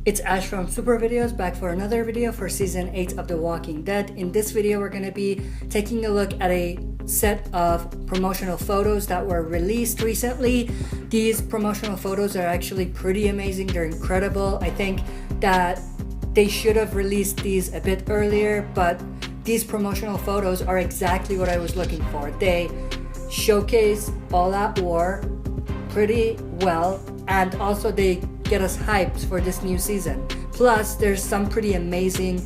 It's Ash from Super Videos, back for another video for Season 8 of The Walking Dead. In this video, we're going to be taking a look at a set of promotional photos that were released recently. These promotional photos are actually pretty amazing. They're incredible. I think that they should have released these a bit earlier, but these promotional photos are exactly what I was looking for. They showcase All Out War pretty well, and also they get us hyped for this new season. Plus, there's some pretty amazing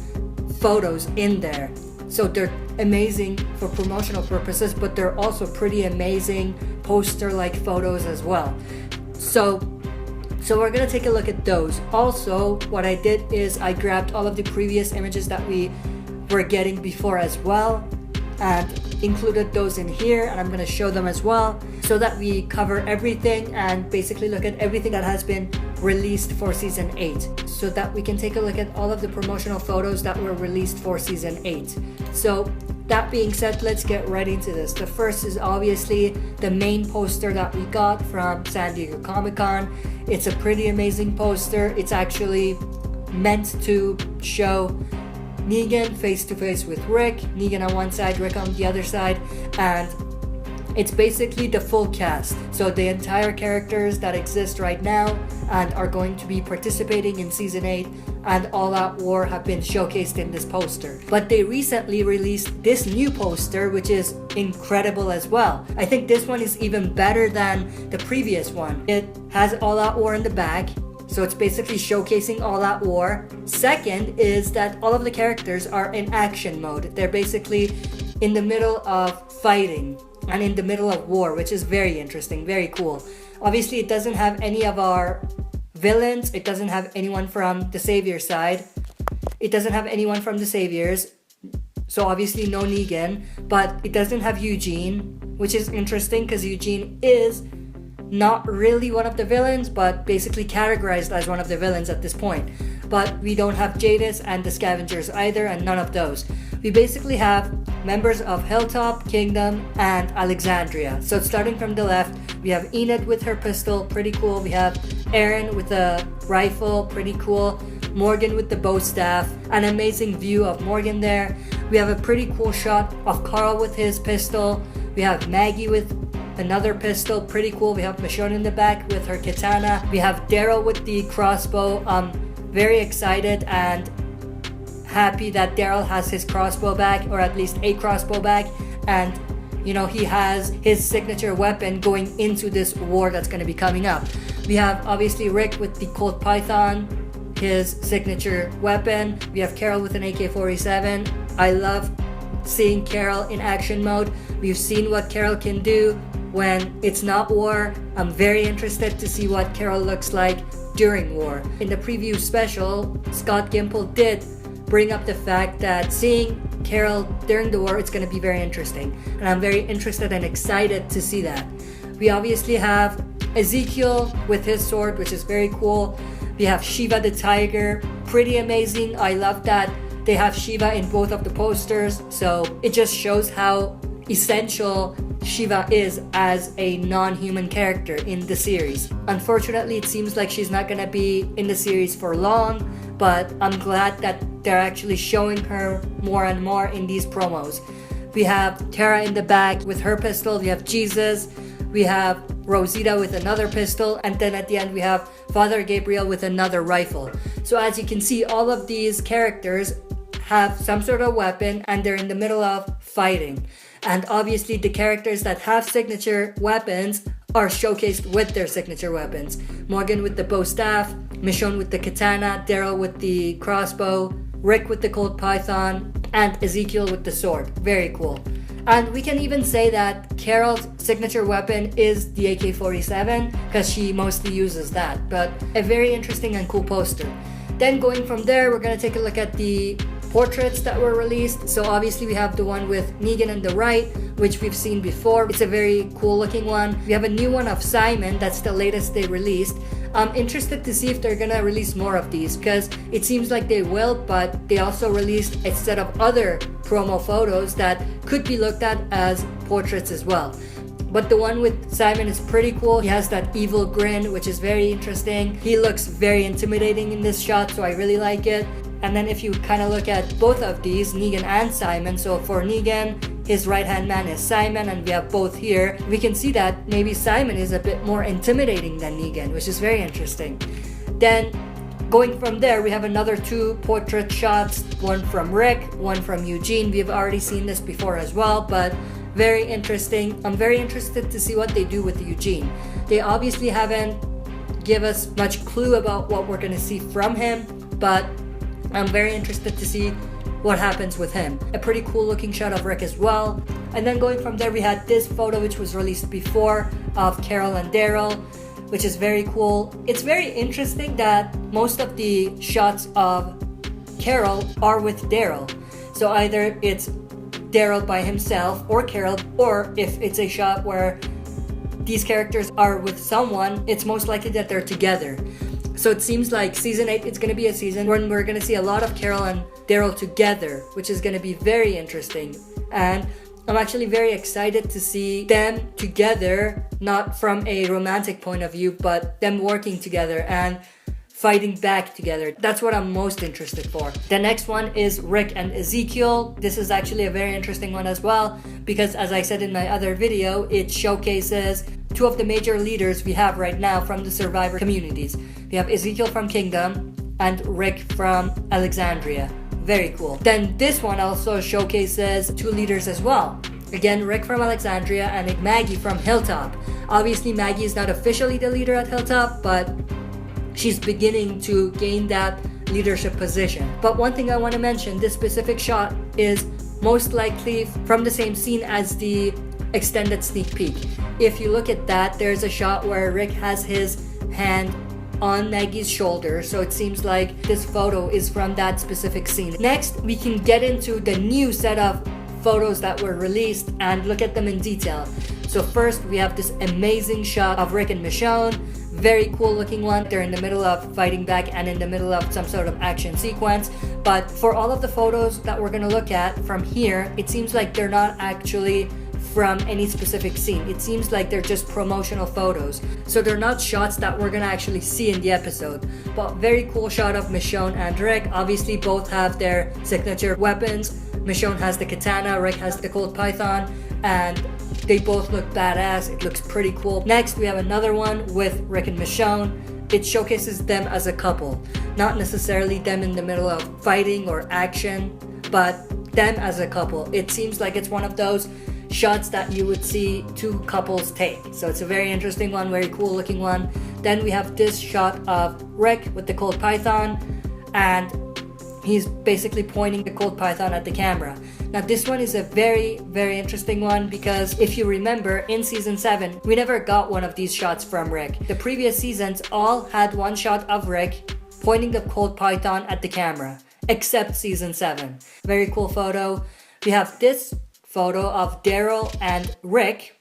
photos in there. So they're amazing for promotional purposes, but they're also pretty amazing poster-like photos as well. So we're gonna take a look at those. Also, what I did is I grabbed all of the previous images that we were getting before as well and included those in here, and I'm going to show them as well so that we cover everything and basically look at everything that has been released for Season 8, so that we can take a look at all of the promotional photos that were released for Season 8. So that being said, let's get right into this. The first is obviously the main poster that we got from San Diego Comic-Con. It's a pretty amazing poster. It's actually meant to show Negan face to face with Rick, Negan on one side, Rick on the other side, and it's basically the full cast. So the entire characters that exist right now and are going to be participating in Season 8 and All Out War have been showcased in this poster. But they recently released this new poster, which is incredible as well. I think this one is even better than the previous one. It has All Out War in the back, so it's basically showcasing All Out War. Second is that all of the characters are in action mode. They're basically in the middle of fighting and in the middle of war, which is very interesting, very cool. Obviously, it doesn't have any of our villains. It doesn't have anyone from the Savior side. It doesn't have anyone from the Saviors. So obviously no Negan, but it doesn't have Eugene, which is interesting because Eugene is not really one of the villains, but basically categorized as one of the villains at this point. But we don't have Jadis and the Scavengers either, and none of those. We basically have members of Hilltop, Kingdom, and Alexandria. So starting from the left, we have Enid with her pistol, pretty cool. We have Aaron with a rifle, pretty cool. Morgan with the bow staff, an amazing view of Morgan there. We have a pretty cool shot of Carl with his pistol. We have Maggie with another pistol, pretty cool. We have Michonne in the back with her katana. We have Daryl with the crossbow. Very excited and happy that Daryl has his crossbow back, or at least a crossbow back, and you know, he has his signature weapon going into this war that's going to be coming up. We have obviously Rick with the Colt Python, his signature weapon. We have Carol with an AK-47. I love seeing Carol in action mode. We've seen what Carol can do when it's not war. I'm very interested to see what Carol looks like during war. In the preview special, Scott Gimple did bring up the fact that seeing Carol during the war, it's going to be very interesting. And I'm very interested and excited to see that. We obviously have Ezekiel with his sword, which is very cool. We have Shiva the Tiger, pretty amazing. I love that they have Shiva in both of the posters. So it just shows how essential Shiva is as a non-human character in the series. Unfortunately, it seems like she's not gonna be in the series for long, but I'm glad that they're actually showing her more and more in these promos. We have Tara in the back with her pistol. We have Jesus. We have Rosita with another pistol. And then at the end, we have Father Gabriel with another rifle. So as you can see, all of these characters have some sort of weapon and they're in the middle of fighting. And obviously the characters that have signature weapons are showcased with their signature weapons. Morgan with the bow staff, Michonne with the katana, Daryl with the crossbow, Rick with the Colt Python, and Ezekiel with the sword. Very cool. And we can even say that Carol's signature weapon is the AK-47 because she mostly uses that. But a very interesting and cool poster. Then going from there, we're going to take a look at the portraits that were released. So obviously we have the one with Negan on the right, which we've seen before. It's a very cool looking one. We have a new one of Simon. That's the latest they released. I'm interested to see if they're gonna release more of these because it seems like they will, but they also released a set of other promo photos that could be looked at as portraits as well. But the one with Simon is pretty cool. He has that evil grin, which is very interesting. He looks very intimidating in this shot, so I really like it. And then if you kind of look at both of these, Negan and Simon, so for Negan, his right-hand man is Simon, and we have both here. We can see that maybe Simon is a bit more intimidating than Negan, which is very interesting. Then, going from there, we have another 2 portrait shots, one from Rick, one from Eugene. We've already seen this before as well, but very interesting. I'm very interested to see what they do with Eugene. They obviously haven't give us much clue about what we're going to see from him, but I'm very interested to see what happens with him. A pretty cool looking shot of Rick as well. And then going from there, we had this photo which was released before of Carol and Daryl, which is very cool. It's very interesting that most of the shots of Carol are with Daryl. So either it's Daryl by himself or Carol, or if it's a shot where these characters are with someone, it's most likely that they're together. So it seems like season 8, it's going to be a season when we're going to see a lot of Carol and Daryl together, which is going to be very interesting. And I'm actually very excited to see them together, not from a romantic point of view, but them working together and fighting back together. That's what I'm most interested for. The next one is Rick and Ezekiel. This is actually a very interesting one as well, because as I said in my other video, it showcases 2 of the major leaders we have right now from the Survivor communities. We have Ezekiel from Kingdom and Rick from Alexandria. Very cool. Then this one also showcases 2 leaders as well. Again, Rick from Alexandria and Maggie from Hilltop. Obviously, Maggie is not officially the leader at Hilltop, but she's beginning to gain that leadership position. But one thing I want to mention, this specific shot is most likely from the same scene as the extended sneak peek. If you look at that, there's a shot where Rick has his hand on Maggie's shoulder, so it seems like this photo is from that specific scene. Next, we can get into the new set of photos that were released and look at them in detail. So first, we have this amazing shot of Rick and Michonne. Very cool looking one. They're in the middle of fighting back and in the middle of some sort of action sequence. But for all of the photos that we're going to look at from here, it seems like they're not actually from any specific scene. It seems like they're just promotional photos. So they're not shots that we're gonna actually see in the episode. But very cool shot of Michonne and Rick. Obviously both have their signature weapons. Michonne has the katana, Rick has the Colt Python, and they both look badass. It looks pretty cool. Next, we have another one with Rick and Michonne. It showcases them as a couple. Not necessarily them in the middle of fighting or action, but them as a couple. It seems like it's one of those shots that you would see 2 couples take. So it's a very interesting one, very cool looking one. Then we have this shot of Rick with the Colt Python, and he's basically pointing the Colt Python at the camera. Now this one is a very, very interesting one, because if you remember, in season 7, we never got one of these shots from Rick. The previous seasons all had one shot of Rick pointing the Colt Python at the camera, except season 7. Very cool photo. We have this photo of Daryl and Rick.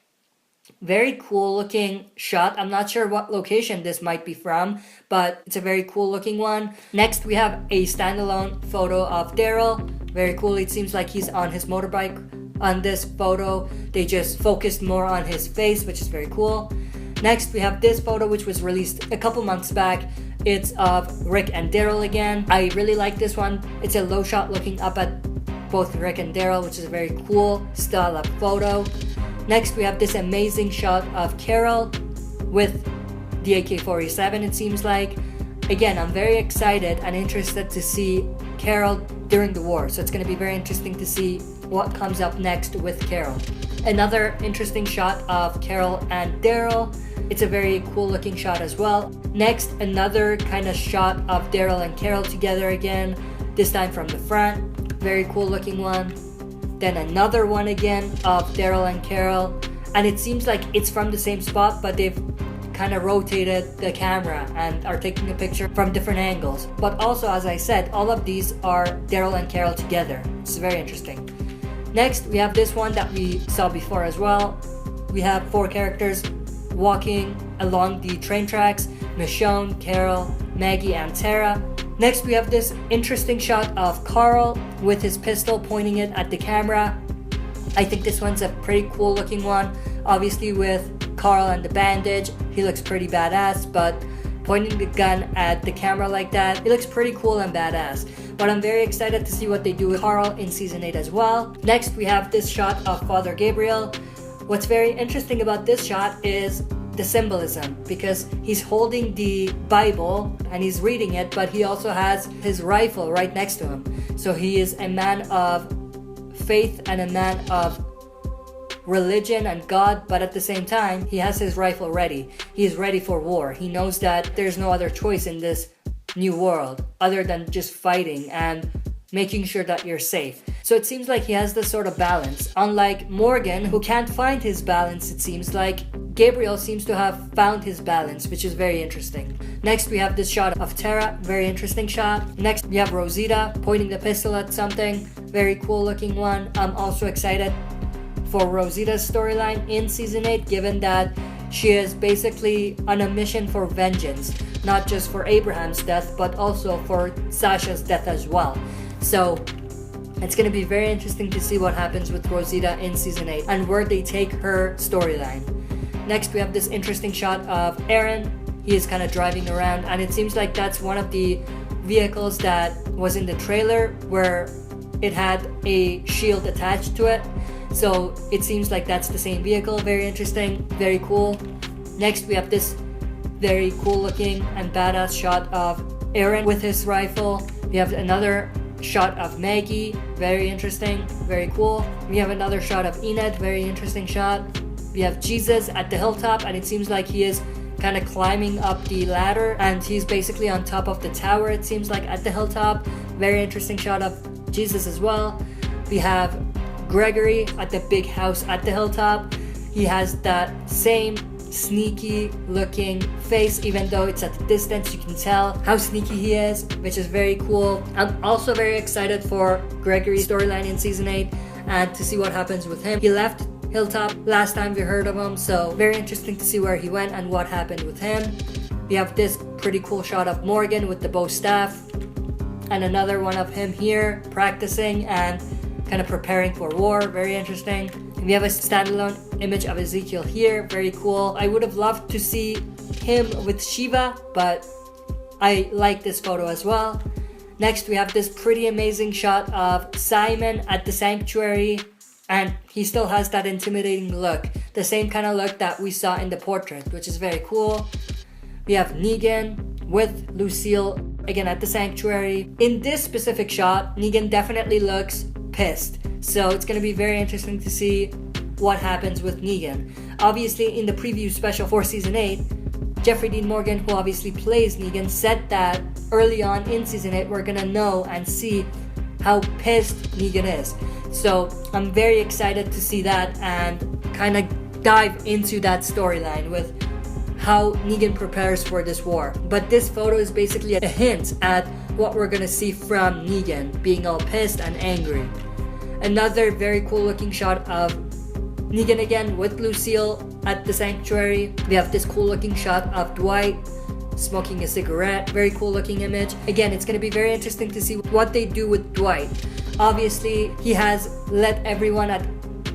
Very cool looking shot. I'm not sure what location this might be from, but it's a very cool looking one. Next, we have a standalone photo of Daryl. Very cool. It seems like he's on his motorbike on this photo. They just focused more on his face, which is very cool. Next, we have this photo, which was released a couple months back. It's of Rick and Daryl again. I really like this one. It's a low shot looking up at both Rick and Daryl, which is a very cool style of photo. Next, we have this amazing shot of Carol with the AK-47, it seems like. Again, I'm very excited and interested to see Carol during the war, so it's going to be very interesting to see what comes up next with Carol. Another interesting shot of Carol and Daryl. It's a very cool looking shot as well. Next, another kind of shot of Daryl and Carol together again, this time from the front. Very cool looking one. Then another one again of Daryl and Carol, and it seems like it's from the same spot, but they've kind of rotated the camera and are taking a picture from different angles. But also, as I said, all of these are Daryl and Carol together. It's very interesting. Next, we have this one that we saw before as well. We have 4 characters walking along the train tracks: Michonne, Carol, Maggie, and Tara. Next, we have this interesting shot of Carl with his pistol pointing it at the camera. I think this one's a pretty cool looking one. Obviously with Carl and the bandage, he looks pretty badass, but pointing the gun at the camera like that, it looks pretty cool and badass. But I'm very excited to see what they do with Carl in Season 8 as well. Next, we have this shot of Father Gabriel. What's very interesting about this shot is the symbolism, because he's holding the Bible and he's reading it, but he also has his rifle right next to him. So he is a man of faith and a man of religion and God, but at the same time, he has his rifle ready. He is ready for war. He knows that there's no other choice in this new world other than just fighting and making sure that you're safe. So it seems like he has this sort of balance. Unlike Morgan, who can't find his balance, it seems like Gabriel seems to have found his balance, which is very interesting. Next, we have this shot of Tara, very interesting shot. Next, we have Rosita pointing the pistol at something, very cool looking one. I'm also excited for Rosita's storyline in Season 8, given that she is basically on a mission for vengeance, not just for Abraham's death, but also for Sasha's death as well. So it's going to be very interesting to see what happens with Rosita in Season 8 and where they take her storyline. Next, we have this interesting shot of Aaron. He is kind of driving around, and it seems like that's one of the vehicles that was in the trailer where it had a shield attached to it. So it seems like that's the same vehicle. Very interesting, very cool. Next, we have this very cool looking and badass shot of Aaron with his rifle. We have another shot of Maggie, very interesting, very cool. We have another shot of Enid, very interesting shot. We have Jesus at the hilltop, and it seems like he is kind of climbing up the ladder, and he's basically on top of the tower, it seems like, at the hilltop. Very interesting shot of Jesus as well. We have Gregory at the big house at the hilltop. He has that same sneaky looking face, even though it's at a distance, you can tell how sneaky he is, which is very cool. I'm also very excited for Gregory's storyline in Season 8 and to see what happens with him. He left Hilltop last time we heard of him, so very interesting to see where he went and what happened with him. We have this pretty cool shot of Morgan with the bow staff, and another one of him here practicing and kind of preparing for war. Very interesting. We have a standalone image of Ezekiel here. Very cool. I would have loved to see him with Shiva, but I like this photo as well. Next, we have this pretty amazing shot of Simon at the sanctuary, and he still has that intimidating look, the same kind of look that we saw in the portrait, which is very cool. We have Negan with Lucille again at the sanctuary. In this specific shot, Negan definitely looks pissed, so it's going to be very interesting to see what happens with Negan. Obviously, in the preview special for Season 8, Jeffrey Dean Morgan, who obviously plays Negan, said that early on in Season 8 we're going to know and see how pissed Negan is. So I'm very excited to see that and kind of dive into that storyline with how Negan prepares for this war. But this photo is basically a hint at what we're gonna see from Negan, being all pissed and angry. Another very cool looking shot of Negan again with Lucille at the sanctuary. We have this cool looking shot of Dwight smoking a cigarette. Very cool looking image. Again, it's gonna be very interesting to see what they do with Dwight. Obviously, he has let everyone at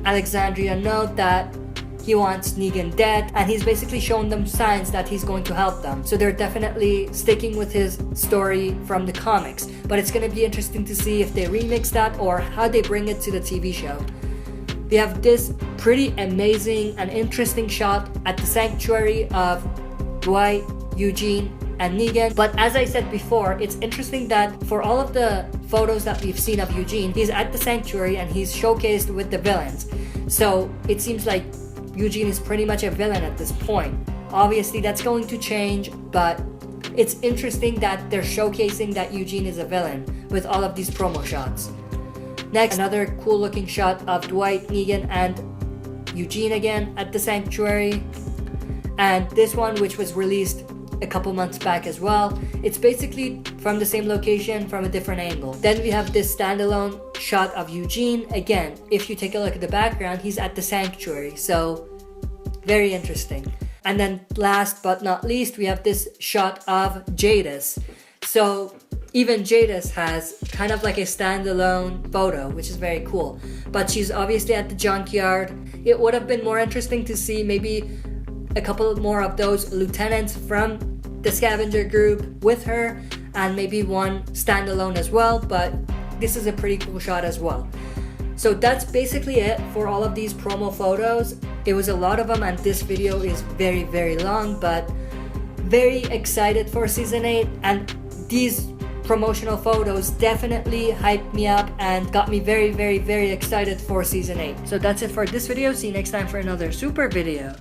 Alexandria know that he wants Negan dead, and he's basically shown them signs that he's going to help them. So they're definitely sticking with his story from the comics. But it's going to be interesting to see if they remix that or how they bring it to the TV show. We have this pretty amazing and interesting shot at the sanctuary of Dwight, Eugene, and Negan. But as I said before, it's interesting that for all of the photos that we've seen of Eugene, he's at the sanctuary and he's showcased with the villains. So it seems like Eugene is pretty much a villain at this point. Obviously that's going to change, but it's interesting that they're showcasing that Eugene is a villain with all of these promo shots. Next, another cool looking shot of Dwight, Negan, and Eugene again at the sanctuary. And this one, which was released a couple months back as well. It's basically from the same location from a different angle. Then we have this standalone shot of Eugene. Again, if you take a look at the background, he's at the sanctuary, so very interesting. And then last but not least, we have this shot of Jadis. So Even Jadis has kind of like a standalone photo, which is very cool. But she's obviously at the junkyard. It would have been more interesting to see maybe a couple more of those lieutenants from the scavenger group with her, and maybe one standalone as well, but this is a pretty cool shot as well. So that's basically it for all of these promo photos. It was a lot of them, and this video is very, very long, but very excited for season 8, and these promotional photos definitely hyped me up and got me very, very, very excited for season 8. So that's it for this video. See you next time for another super video.